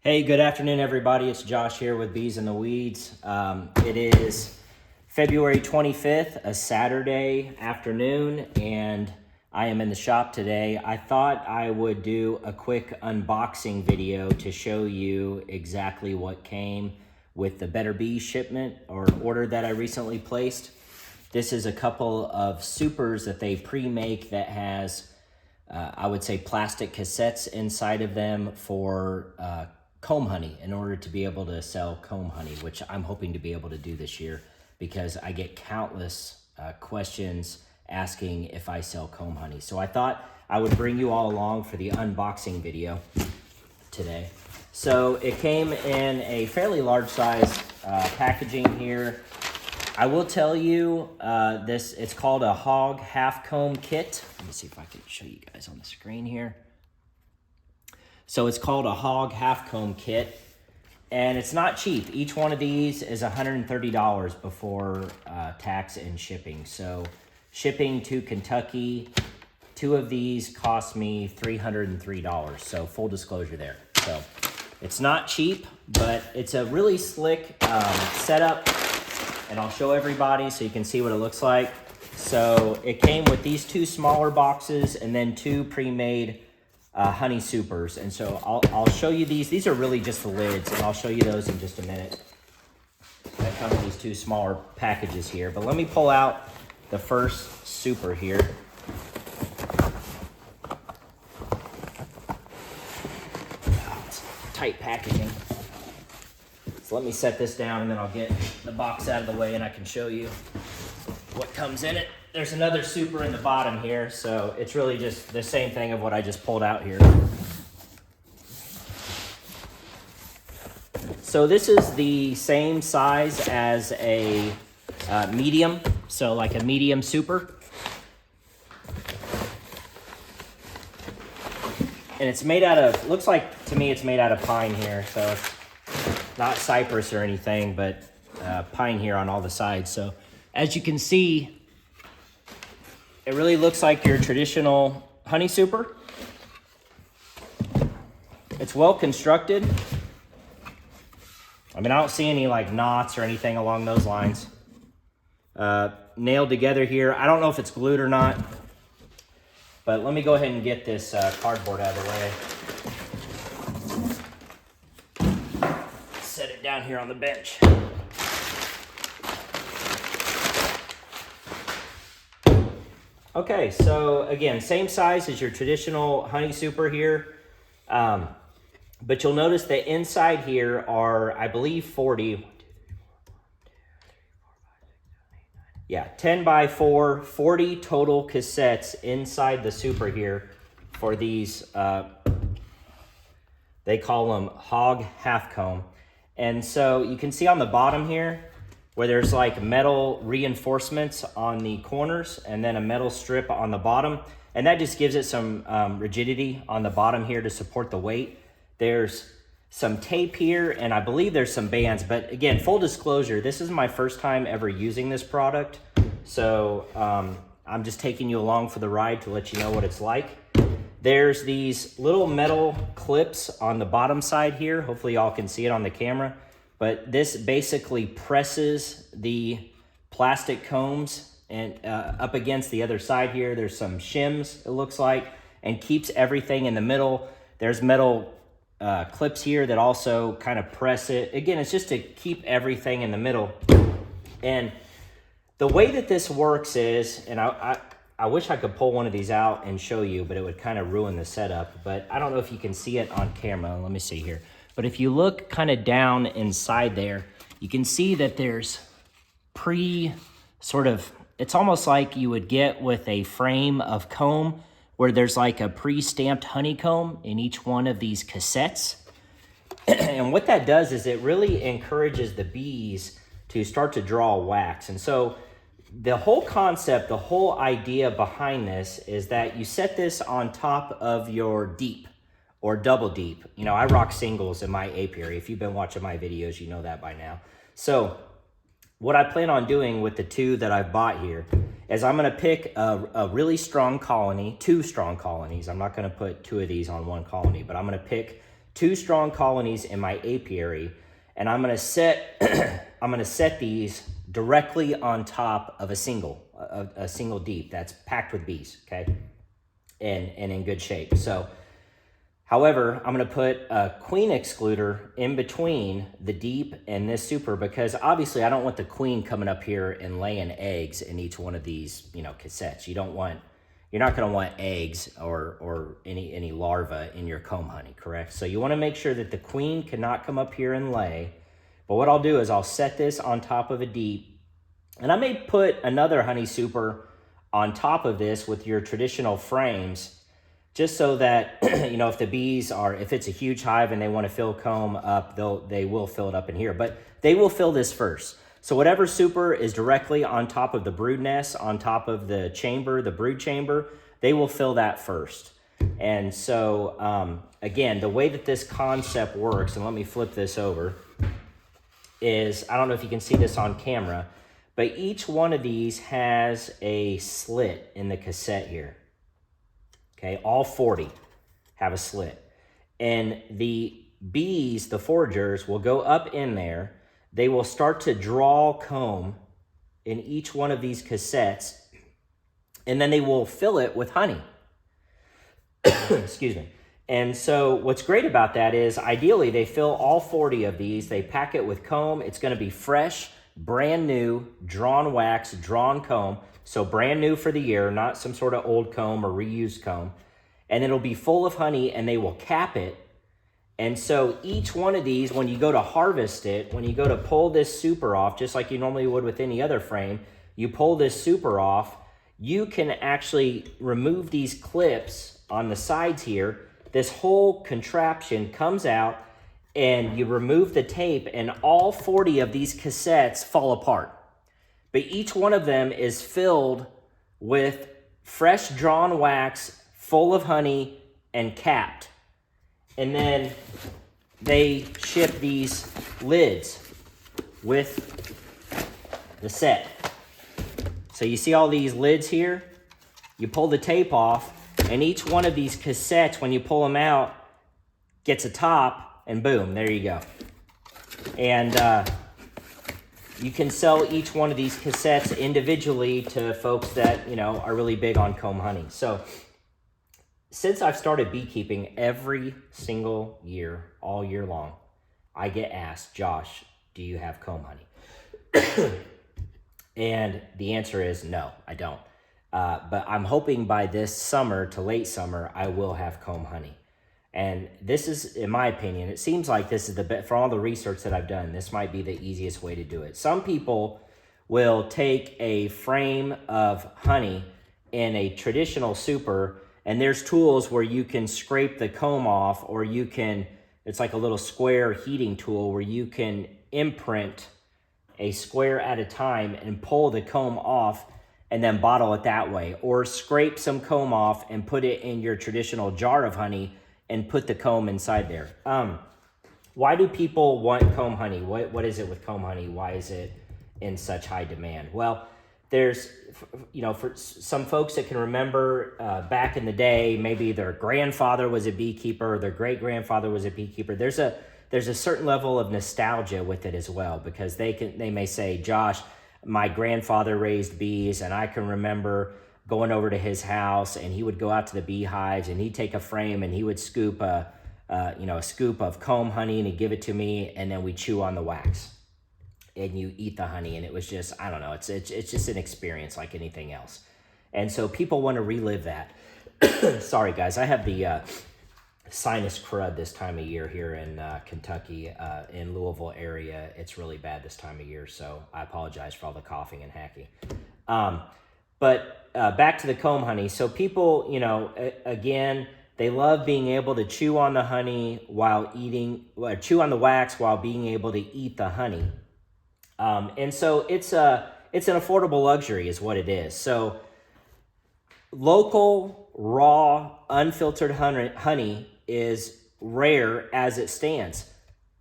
Hey, good afternoon, everybody. It's Josh here with Bees in the Weeds. It is February 25th, a Saturday afternoon, and I am in the shop today. I thought I would do a quick unboxing video to show you exactly what came with the Better Bees shipment or order that I recently placed. This is a couple of supers that they pre-make that has, I would say, plastic cassettes inside of them for comb honey in order to be able to sell comb honey, which I'm hoping to be able to do this year because I get countless questions asking if I sell comb honey. So I thought I would bring you all along for the unboxing video today. So it came in a fairly large size packaging here. I will tell you it's called a Hog Half Comb kit. Let me see if I can show you guys on the screen here. So it's called a Hog Half Comb kit, and it's not cheap. Each one of these is $130 before tax and shipping. So shipping to Kentucky, 2 of these cost me $303. So full disclosure there. So it's not cheap, but it's a really slick setup, and I'll show everybody so you can see what it looks like. So it came with these 2 smaller boxes and then 2 pre-made honey supers, and so I'll show you these. These are really just the lids, and I'll show you those in just a minute. That come in these 2 smaller packages here, but let me pull out the first super here. Oh, it's tight packaging. So let me set this down, and then I'll get the box out of the way, and I can show you what comes in it. There's another super in the bottom here, so it's really just the same thing of what I just pulled out here. So this is the same size as a medium, so like a medium super. And it's made out of, looks like to me it's made out of pine here, so it's not cypress or anything, but pine here on all the sides. So as you can see, it really looks like your traditional honey super. It's well constructed. I mean, I don't see any like knots or anything along those lines. Nailed together here. I don't know if it's glued or not, but let me go ahead and get this cardboard out of the way. Set it down here on the bench. Okay, so again, same size as your traditional honey super here, but you'll notice that inside here are, I believe, 10 by 4, 40 total cassettes inside the super here for these, they call them Hog Half Comb. And so you can see on the bottom here, where there's like metal reinforcements on the corners and then a metal strip on the bottom. And that just gives it some rigidity on the bottom here to support the weight. There's some tape here, and I believe there's some bands. But again, full disclosure, this is my first time ever using this product. So I'm just taking you along for the ride to let you know what it's like. There's these little metal clips on the bottom side here. Hopefully y'all can see it on the camera. But this basically presses the plastic combs and up against the other side here. There's some shims, it looks like, and keeps everything in the middle. There's metal clips here that also kind of press it. Again, it's just to keep everything in the middle. And the way that this works is, and I wish I could pull one of these out and show you, but it would kind of ruin the setup. But I don't know if you can see it on camera. Let me see here. But if you look kind of down inside there, you can see that there's it's almost like you would get with a frame of comb where there's like a pre-stamped honeycomb in each one of these cassettes. And what that does is it really encourages the bees to start to draw wax. And so the whole concept, the whole idea behind this is that you set this on top of your deep or double deep. You know, I rock singles in my apiary. If you've been watching my videos, you know that by now. So what I plan on doing with the 2 that I've bought here is I'm gonna pick a really strong colony, 2 strong colonies. I'm not gonna put 2 of these on one colony, but I'm gonna pick 2 strong colonies in my apiary, and I'm gonna set these directly on top of a single deep that's packed with bees, okay, and in good shape. So, however, I'm gonna put a queen excluder in between the deep and this super, because obviously I don't want the queen coming up here and laying eggs in each one of these, cassettes. You're not gonna want eggs or any larvae in your comb honey, correct? So you wanna make sure that the queen cannot come up here and lay. But what I'll do is I'll set this on top of a deep, and I may put another honey super on top of this with your traditional frames, just so that, if the bees if it's a huge hive and they want to fill comb up, they will fill it up in here, but they will fill this first. So whatever super is directly on top of the brood nest, on top of the chamber, the brood chamber, they will fill that first. And so, again, the way that this concept works, and let me flip this over, is, I don't know if you can see this on camera, but each one of these has a slit in the cassette here. Okay, all 40 have a slit. And the bees, the foragers, will go up in there. They will start to draw comb in each one of these cassettes, and then they will fill it with honey. Excuse me. And so what's great about that is, ideally, they fill all 40 of these. They pack it with comb. It's going to be fresh, brand new, drawn wax, drawn comb. So brand new for the year, not some sort of old comb or reused comb. And it'll be full of honey, and they will cap it. And so each one of these, when you go to harvest it, when you go to pull this super off, just like you normally would with any other frame, you pull this super off, you can actually remove these clips on the sides here. This whole contraption comes out, and you remove the tape, and all 40 of these cassettes fall apart. But each one of them is filled with fresh drawn wax, full of honey, and capped. And then they ship these lids with the set. So you see all these lids here? You pull the tape off, and each one of these cassettes, when you pull them out, gets a top, and boom, there you go. And you can sell each one of these cassettes individually to folks that, are really big on comb honey. So since I've started beekeeping, every single year, all year long, I get asked, Josh, do you have comb honey? And the answer is no, I don't. But I'm hoping by this summer to late summer, I will have comb honey. And this is, in my opinion, it seems like this is the best, for all the research that I've done, this might be the easiest way to do it. Some people will take a frame of honey in a traditional super, and there's tools where you can scrape the comb off, or it's like a little square heating tool where you can imprint a square at a time and pull the comb off and then bottle it that way, or scrape some comb off and put it in your traditional jar of honey and put the comb inside there. Why do people want comb honey? What is it with comb honey? Why is it in such high demand? Well, there's, for some folks that can remember back in the day, maybe their grandfather was a beekeeper, or their great-grandfather was a beekeeper. There's a certain level of nostalgia with it as well, because they may say, Josh, my grandfather raised bees, and I can remember going over to his house, and he would go out to the beehives, and he'd take a frame, and he would scoop a scoop of comb honey, and he'd give it to me, and then we chew on the wax, and you eat the honey. And it was just, I don't know, it's just an experience like anything else. And so people want to relive that. Sorry guys, I have the sinus crud this time of year here in Kentucky, in Louisville area. It's really bad this time of year, so I apologize for all the coughing and hacking. But back to the comb honey. So people, again, they love being able to chew on the honey chew on the wax while being able to eat the honey. And so it's an affordable luxury is what it is. So local, raw, unfiltered honey is rare as it stands.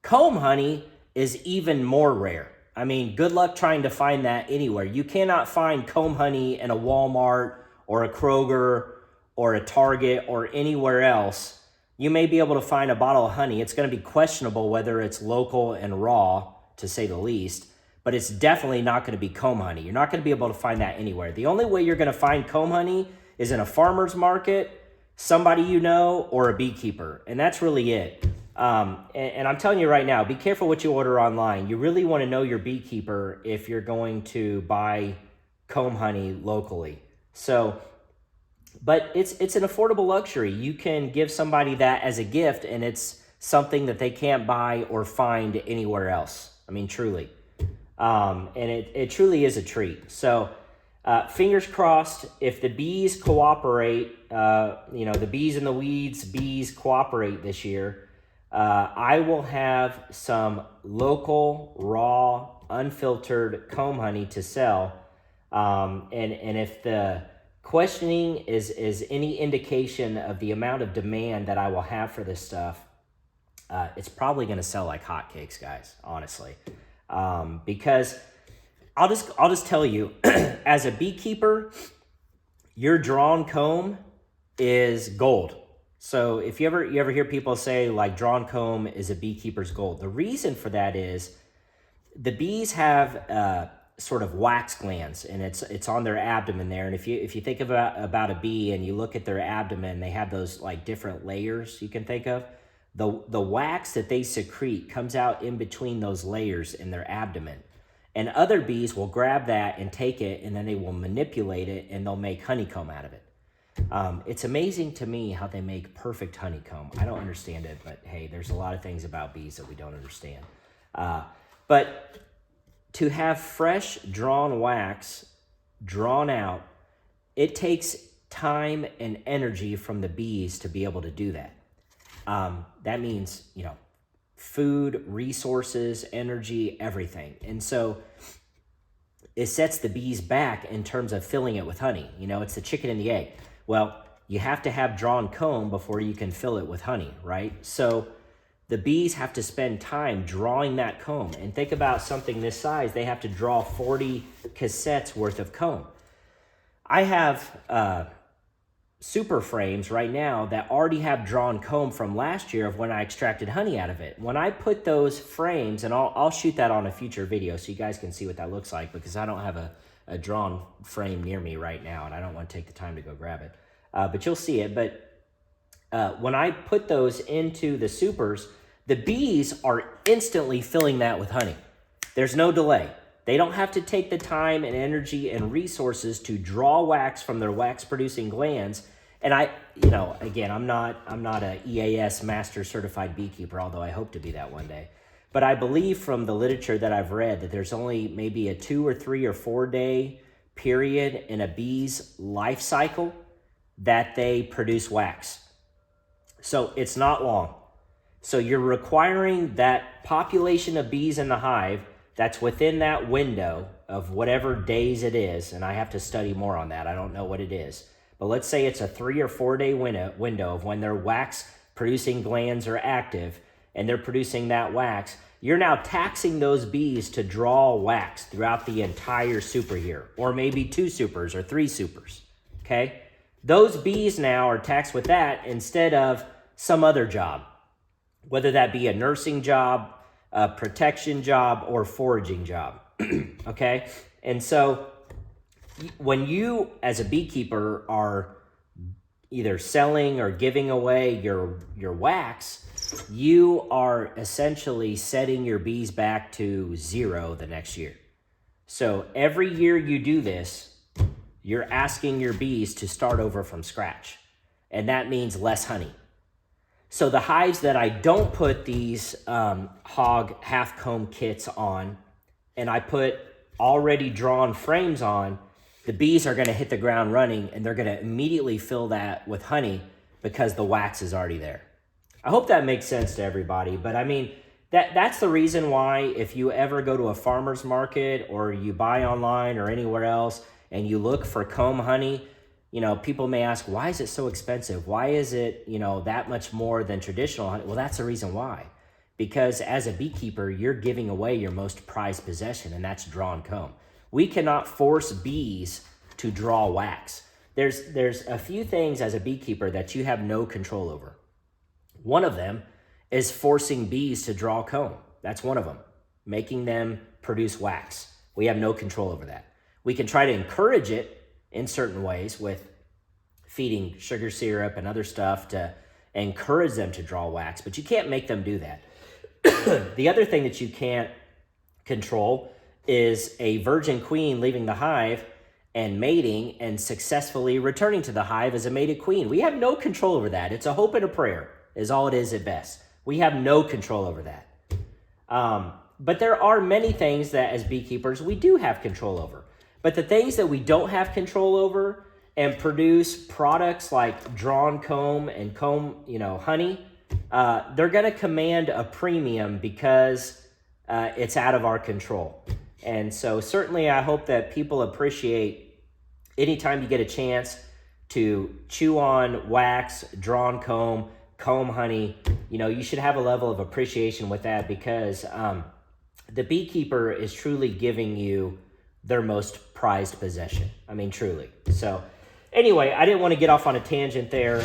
Comb honey is even more rare. I mean, good luck trying to find that anywhere. You cannot find comb honey in a Walmart or a Kroger or a Target or anywhere else you may be able to find a bottle of honey. It's going to be questionable whether it's local and raw, to say the least, but it's definitely not going to be comb honey. You're not going to be able to find that anywhere. The only way you're going to find comb honey is in a farmer's market, somebody you know, or a beekeeper, and that's really it. And I'm telling you right now, be careful what you order online. You really want to know your beekeeper if you're going to buy comb honey locally. So, but it's an affordable luxury. You can give somebody that as a gift, and it's something that they can't buy or find anywhere else. I mean, truly. And it truly is a treat. So fingers crossed, if the bees cooperate, the bees in the weeds, bees cooperate this year, I will have some local, raw, unfiltered comb honey to sell. And if the questioning is any indication of the amount of demand that I will have for this stuff, it's probably going to sell like hotcakes, guys, honestly. Because I'll just tell you, as a beekeeper, your drawn comb is gold. So if you ever hear people say like drawn comb is a beekeeper's gold, the reason for that is the bees have sort of wax glands, and it's on their abdomen there. And if you think about a bee and you look at their abdomen, they have those like different layers you can think of. The wax that they secrete comes out in between those layers in their abdomen. And other bees will grab that and take it, and then they will manipulate it, and they'll make honeycomb out of it. It's amazing to me how they make perfect honeycomb. I don't understand it, but hey, there's a lot of things about bees that we don't understand. But to have fresh drawn wax drawn out, it takes time and energy from the bees to be able to do that. That means, food, resources, energy, everything. And so it sets the bees back in terms of filling it with honey. It's the chicken and the egg. Well, you have to have drawn comb before you can fill it with honey, right? So the bees have to spend time drawing that comb. And think about something this size, they have to draw 40 cassettes worth of comb. I have super frames right now that already have drawn comb from last year of when I extracted honey out of it. When I put those frames, and I'll shoot that on a future video so you guys can see what that looks like, because I don't have a drawn frame near me right now, and I don't want to take the time to go grab it. But you'll see it. But when I put those into the supers, the bees are instantly filling that with honey. There's no delay. They don't have to take the time and energy and resources to draw wax from their wax-producing glands. And again, I'm not a EAS master certified beekeeper, although I hope to be that one day. But I believe from the literature that I've read that there's only maybe a 2 or 3 or 4 day period in a bee's life cycle that they produce wax. So it's not long. So you're requiring that population of bees in the hive that's within that window of whatever days it is, and I have to study more on that. I don't know what it is. But let's say it's a 3 or 4 day window of when their wax-producing glands are active, and they're producing that wax. You're now taxing those bees to draw wax throughout the entire super year, or maybe 2 supers or 3 supers, okay? Those bees now are taxed with that instead of some other job, whether that be a nursing job, a protection job, or foraging job, okay? And so when you, as a beekeeper, are either selling or giving away your wax, you are essentially setting your bees back to 0 the next year. So every year you do this, you're asking your bees to start over from scratch, and that means less honey. So the hives that I don't put these Hog Half Comb kits on, and I put already drawn frames on, the bees are going to hit the ground running, and they're going to immediately fill that with honey because the wax is already there. I hope that makes sense to everybody, but I mean, that's the reason why if you ever go to a farmer's market or you buy online or anywhere else and you look for comb honey, people may ask, why is it so expensive? Why is it, that much more than traditional honey? Well, that's the reason why. Because as a beekeeper, you're giving away your most prized possession, and that's drawn comb. We cannot force bees to draw wax. There's a few things as a beekeeper that you have no control over. One of them is forcing bees to draw comb. That's one of them, making them produce wax. We have no control over that. We can try to encourage it in certain ways with feeding sugar syrup and other stuff to encourage them to draw wax, but you can't make them do that. The other thing that you can't control is a virgin queen leaving the hive and mating and successfully returning to the hive as a mated queen. We have no control over that. It's a hope and a prayer is all it is at best. We have no control over that. But there are many things that as beekeepers we do have control over. But the things that we don't have control over and produce products like drawn comb and comb, honey, they're going to command a premium because it's out of our control. And so certainly I hope that people appreciate anytime you get a chance to chew on wax, drawn comb, comb honey, you should have a level of appreciation with that because the beekeeper is truly giving you their most prized possession. I mean, truly. So anyway, I didn't want to get off on a tangent there,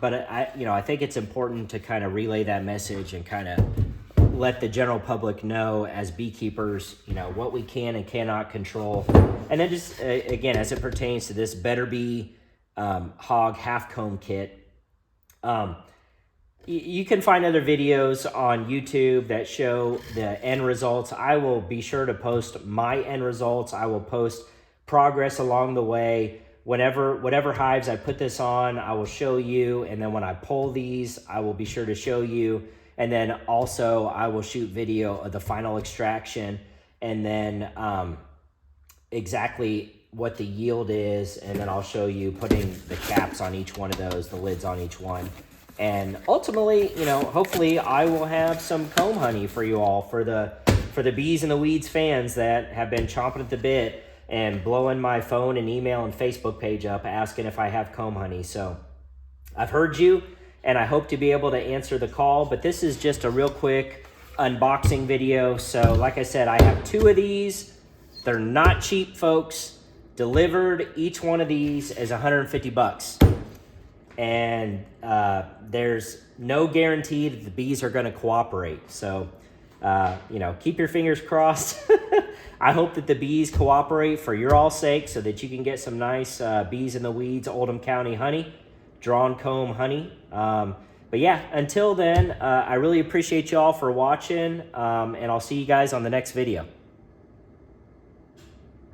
but I think it's important to kind of relay that message and kind of let the general public know as beekeepers, what we can and cannot control. And then just, again, as it pertains to this Better Bee Hog Half Comb kit, you can find other videos on YouTube that show the end results. I will be sure to post my end results. I will post progress along the way. Whatever hives I put this on, I will show you. And then when I pull these, I will be sure to show you. And then also I will shoot video of the final extraction and then exactly what the yield is. And then I'll show you putting the caps on each one of those, the lids on each one. And ultimately, hopefully I will have some comb honey for you all, for the Bees in the Weeds fans that have been chomping at the bit and blowing my phone and email and Facebook page up asking if I have comb honey. So I've heard you, and I hope to be able to answer the call, but this is just a real quick unboxing video. So like I said, I have 2 of these. They're not cheap, folks. Delivered, each one of these is $150. And there's no guarantee that the bees are going to cooperate. So, keep your fingers crossed. I hope that the bees cooperate for your all sake so that you can get some nice Bees in the Weeds Oldham County honey, drawn comb honey. But yeah, until then, I really appreciate you all for watching, and I'll see you guys on the next video.